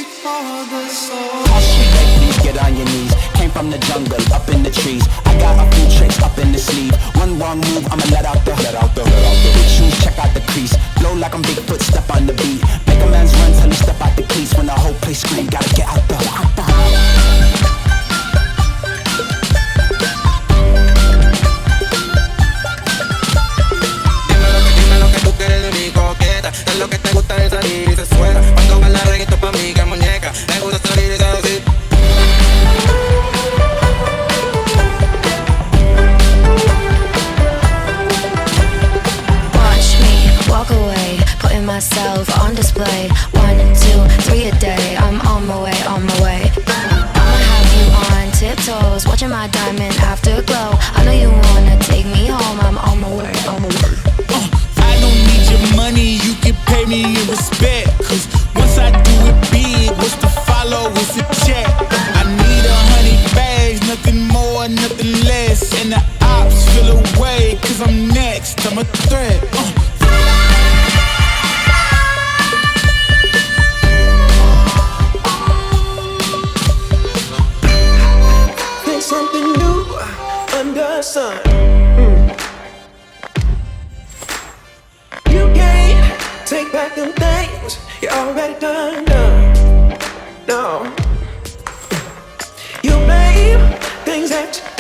for the soul. All she beg, please get on your knees. Came from the jungle, up in the trees. I got a few tricks up in the sleeve. One wrong move, I'ma let out the big shoes, check out the crease. Blow like I'm Bigfoot, step on the beat. Make a man's run till he step out the cleats. When the whole place scream, gotta get out the Es lo que te gusta de salir y se suena. Cuando baila reggaetón pa' mí que muñeca. Me gusta salir y seducir. Watch me walk away, putting myself on display. 1, 2, 3 a day. I'm on my way, on my way. I'ma have you on tiptoes, watching my diamond afterglow. I know you wanna take me home. I'm on my way, on my way. I don't need your money, you can pay me in respect. Cause once I do it big, what's to follow is a check. I need 100 bags, nothing more, nothing less. And the ops feel away, cause I'm next, I'm a threat. Think something new under the sun. You can't take back them things you already done. No, you made things that you